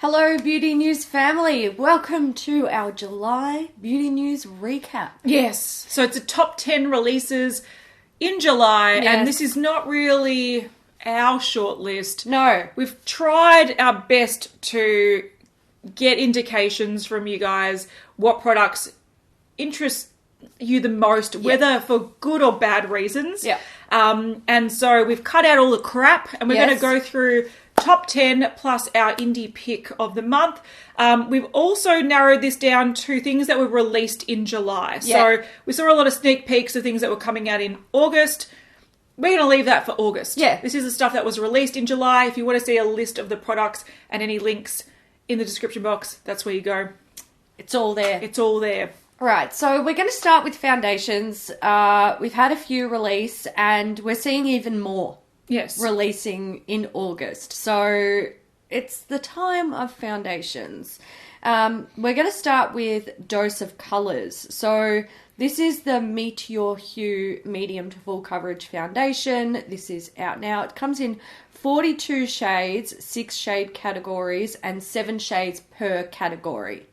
Hello Beauty News family, welcome to our July Beauty News recap. Yes, so it's a top 10 releases in July, and this is not really our shortlist. No. We've tried our best to get indications from you guys what products interest you the most, whether for good or bad reasons. Yeah. And so we've cut out all the crap, and we're going to go through top 10 plus our indie pick of the month. We've also narrowed this down to things that were released in July. So we saw a lot of sneak peeks of things that were coming out in August. We're going to leave that for August. Yeah. This is the stuff that was released in July. If you want to see a list of the products and any links in the description box, that's where you go. It's all there. It's all there. Right, so we're going to start with foundations. We've had a few release and we're seeing even more. Yes. Releasing in August. So it's the time of foundations. We're going to start with Dose of Colours. So this is the Meet Your Hue medium to full coverage foundation. This is out now. It comes in 42 shades, 6 shade categories, and 7 shades per category.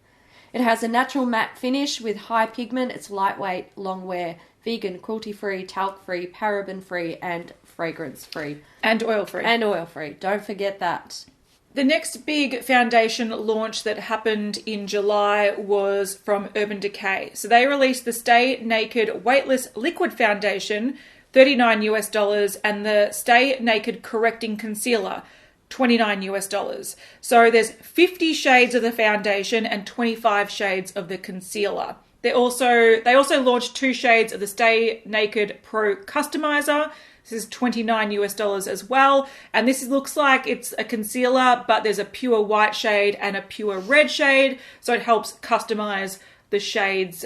It has a natural matte finish with high pigment. It's lightweight, long wear, vegan, cruelty-free, talc-free, paraben-free, and fragrance-free. And oil-free. And oil-free. Don't forget that. The next big foundation launch that happened in July was from Urban Decay. So they released the Stay Naked Weightless Liquid Foundation, $39 US, and the Stay Naked Correcting Concealer, $29 US. So there's 50 shades of the foundation and 25 shades of the concealer. They also launched 2 shades of the Stay Naked Pro Customizer. This is $29 US as well. And this looks like it's a concealer, but there's a pure white shade and a pure red shade. So it helps customize the shades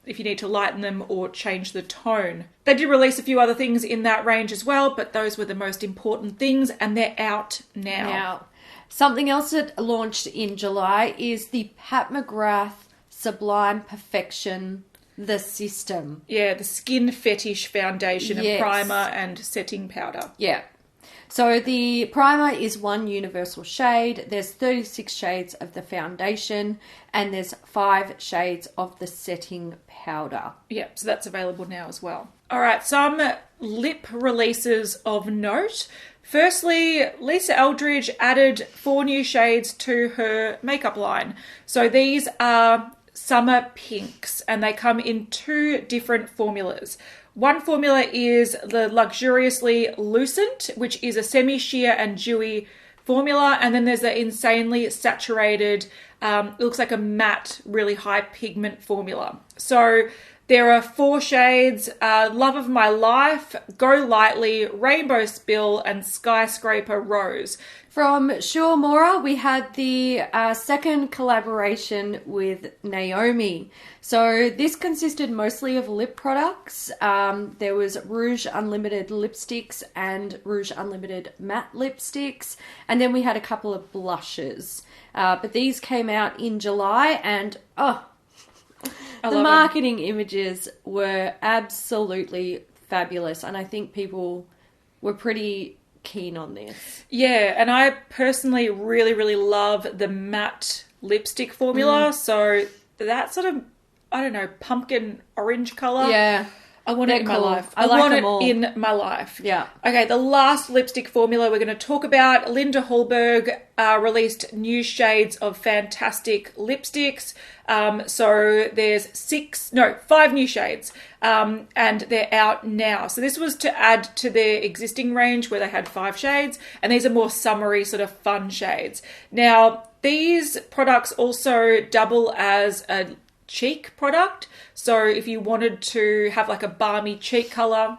if you need to lighten them or change the tone. They did release a few other things in that range as well, but those were the most important things, and they're out now. Something else that launched in July is the Pat McGrath Sublime Perfection, the system. Yeah, the Skin Fetish foundation and primer and setting powder. Yeah. So the primer is 1 universal shade. There's 36 shades of the foundation and there's 5 shades of the setting powder. Yeah, so that's available now as well. All right, some lip releases of note. Firstly, Lisa Eldridge added 4 new shades to her makeup line. So these are summer pinks, and they come in 2 different formulas. One formula is the Luxuriously Lucent, which is a semi-sheer and dewy formula, and then there's the Insanely Saturated, it looks like a matte, really high pigment formula. So there are 4 shades, Love of My Life, Go Lightly, Rainbow Spill, and Skyscraper Rose. From Shu Uemura, we had the second collaboration with Naomi. So this consisted mostly of lip products. There was Rouge Unlimited lipsticks and Rouge Unlimited matte lipsticks. And then we had a couple of blushes. But these came out in July and, the marketing images were absolutely fabulous. And I think people were pretty keen on this. Yeah, and I personally really, really love the matte lipstick formula. So that sort of, I don't know, pumpkin orange colour. Yeah. I want it in my life. I like want them it all. in my life. Yeah. Okay, the last lipstick formula we're going to talk about, Linda Hallberg released new shades of Fantastick lipsticks. So there's 5 new shades, and they're out now. So this was to add to their existing range where they had 5 shades, and these are more summery sort of fun shades. Now, these products also double as a cheek product. So if you wanted to have like a balmy cheek colour,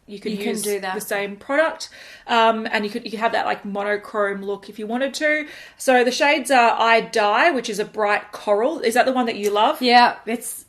you can use do that. the same product. And you could have that like monochrome look if you wanted to. So the shades are I Die, which is a bright coral. Is that the one that you love? Yeah, it's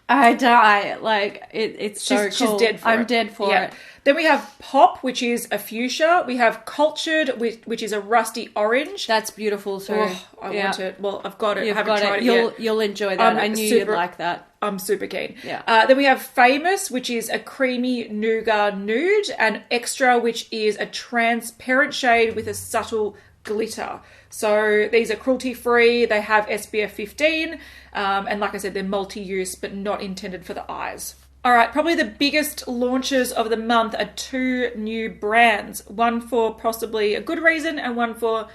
I Die. Like it's so cool. She's dead for it. I'm dead for it. Then we have Pop, which is a fuchsia. We have Cultured, which is a rusty orange. That's beautiful too. Oh, I want it. Well, I've got it. You've I haven't got tried it yet. You'll enjoy that. I knew you'd like that. I'm super keen. Yeah. Then we have Famous, which is a creamy nougat nude, and Extra, which is a transparent shade with a subtle glitter. So these are cruelty-free. They have SPF 15. And like I said, they're multi-use, but not intended for the eyes. All right, probably the biggest launches of the month are 2 new brands. One for possibly a good reason and one for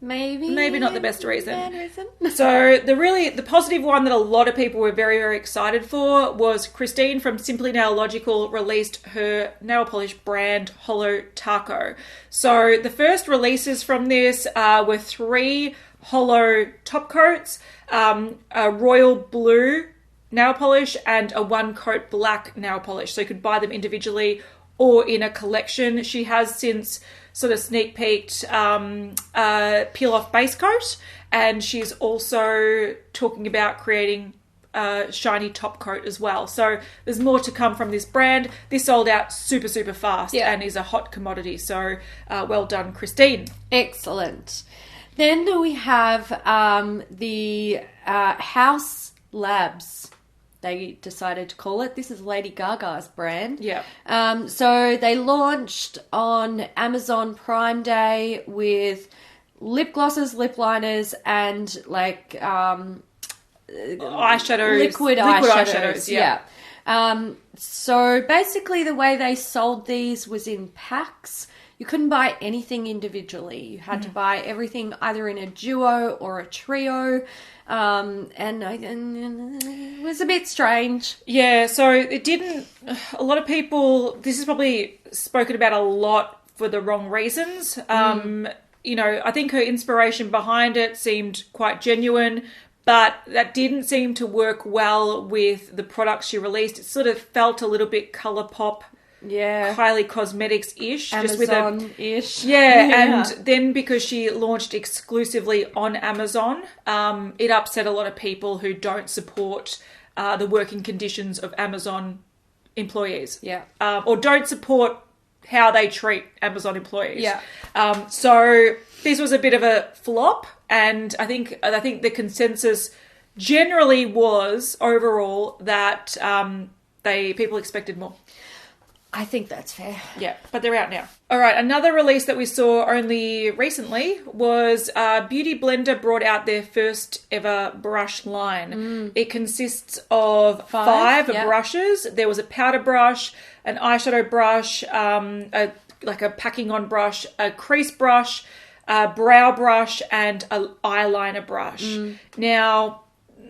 maybe not the best reason. Bad reason. So the positive one that a lot of people were very, very excited for was Christine from Simply Nailogical released her nail polish brand Holo Taco. So the first releases from this were 3 Holo top coats, a royal blue nail polish and a 1-coat black nail polish. So you could buy them individually or in a collection. She has since sort of sneak peeked peel off base coat, and she's also talking about creating a shiny top coat as well. So there's more to come from this brand. This sold out super, super fast and is a hot commodity. So well done, Christine. Excellent. Then we have the Haus Labs. They decided to call it. This is Lady Gaga's brand. Yeah. So they launched on Amazon Prime Day with lip glosses, lip liners, and eyeshadows. Liquid eyeshadows. Yeah. So basically the way they sold these was in packs. You couldn't buy anything individually. You had to buy everything either in a duo or a trio. And it was a bit strange. Yeah, so it didn't... A lot of people... This is probably spoken about a lot for the wrong reasons. You know, I think her inspiration behind it seemed quite genuine, but that didn't seem to work well with the products she released. It sort of felt a little bit Colourpop, Kylie Cosmetics-ish. Amazon-ish. And then because she launched exclusively on Amazon, it upset a lot of people who don't support the working conditions of Amazon employees. Yeah. Or don't support how they treat Amazon employees. Yeah. So this was a bit of a flop, and I think the consensus generally was overall that people expected more. I think that's fair. Yeah, but they're out now. All right, another release that we saw only recently was Beauty Blender brought out their first ever brush line. It consists of 5 brushes. There was a powder brush, an eyeshadow brush, like a packing on brush, a crease brush, a brow brush, and an eyeliner brush. Now,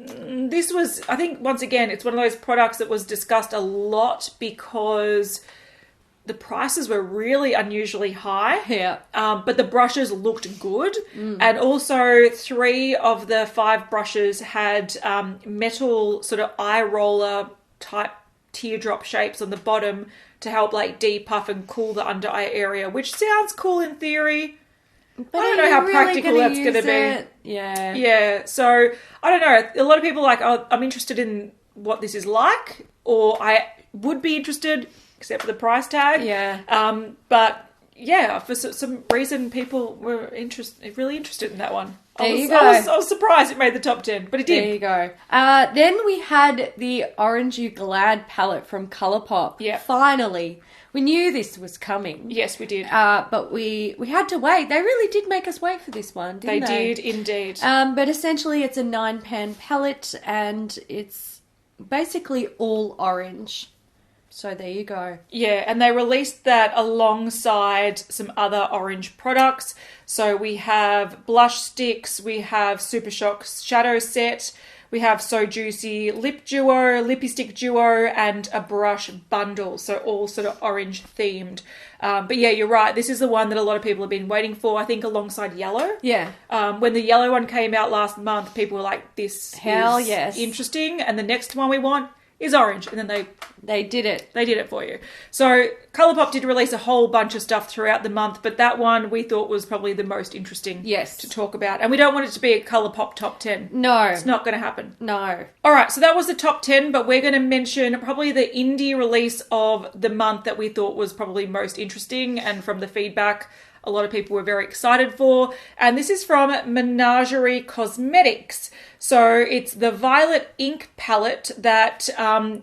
this was, I think, once again, it's one of those products that was discussed a lot because the prices were really unusually high. Yeah. But the brushes looked good. And also 3 of the 5 brushes had metal sort of eye roller type teardrop shapes on the bottom to help like depuff and cool the under eye area, which sounds cool in theory. But I don't know how practical that's going to be. Yeah. Yeah. So I don't know. A lot of people are like, oh, I'm interested in what this is like, or I would be interested, except for the price tag. Yeah. But yeah, for some reason, people were really interested in that one. I was surprised it made the top 10, but it did. There you go. Then we had the Orange You Glad palette from Colourpop. Yeah. Finally. We knew this was coming. Yes, we did. But we had to wait. They really did make us wait for this one, didn't they? They did, indeed. But essentially it's a 9-pan palette and it's basically all orange. So there you go. Yeah, and they released that alongside some other orange products. So we have blush sticks, we have Super Shock shadow set, we have So Juicy lip duo, lippy stick duo, and a brush bundle. So all sort of orange themed. But yeah, you're right. This is the one that a lot of people have been waiting for, I think, alongside yellow. Yeah. When the yellow one came out last month, people were like, this is interesting. And the next one we want is orange. And then they did it. They did it for you. So Colourpop did release a whole bunch of stuff throughout the month, but that one we thought was probably the most interesting to talk about. And we don't want it to be a Colourpop top 10. No. It's not going to happen. No. All right, so that was the top 10, but we're going to mention probably the indie release of the month that we thought was probably most interesting, and from the feedback a lot of people were very excited for. And this is from Menagerie Cosmetics. So it's the Violet Ink palette that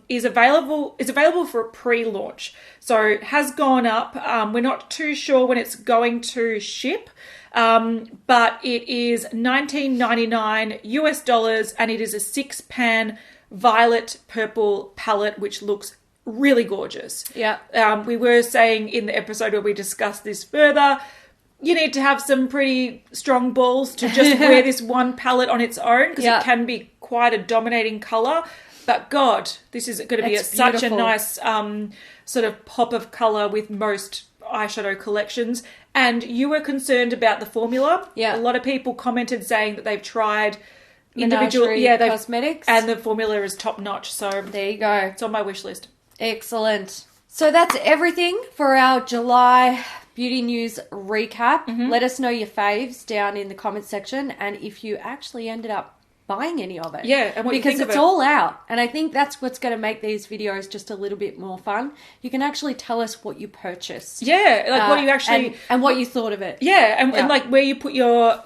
is available for a pre-launch. So it has gone up. We're not too sure when it's going to ship. but it is $19.99 US, and it is a 6-pan violet purple palette, which looks really gorgeous. Yeah. We were saying in the episode where we discussed this further, you need to have some pretty strong balls to just wear this one palette on its own, because it can be quite a dominating colour. But God, this is going to be such a nice sort of pop of colour with most eyeshadow collections. And you were concerned about the formula. Yeah. A lot of people commented saying that they've tried Menagerie cosmetics, and the formula is top notch. So there you go. It's on my wish list. Excellent. So that's everything for our July beauty news recap. Let us know your faves down in the comments section, and if you actually ended up buying any of it. Yeah, and what you think of it. Because it's all out. And I think that's what's going to make these videos just a little bit more fun. You can actually tell us what you purchased. Yeah, like what you actually... And what you thought of it. Yeah, and like where you put your,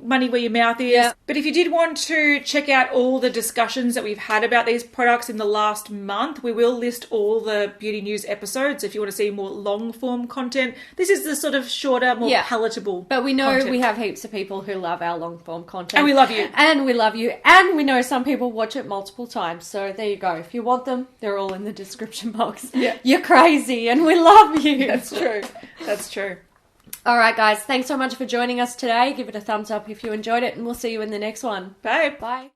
money where your mouth is. Yeah. But if you did want to check out all the discussions that we've had about these products in the last month, we will list all the beauty news episodes if you want to see more long form content. This is the sort of shorter, more palatable But we know content. we have heaps of people who love our long form content. And we love you. And we love you. And we know some people watch it multiple times. So there you go. If you want them, they're all in the description box. Yeah. You're crazy and we love you. That's true. That's true. All right, guys. Thanks so much for joining us today. Give it a thumbs up if you enjoyed it, and we'll see you in the next one. Bye. Bye.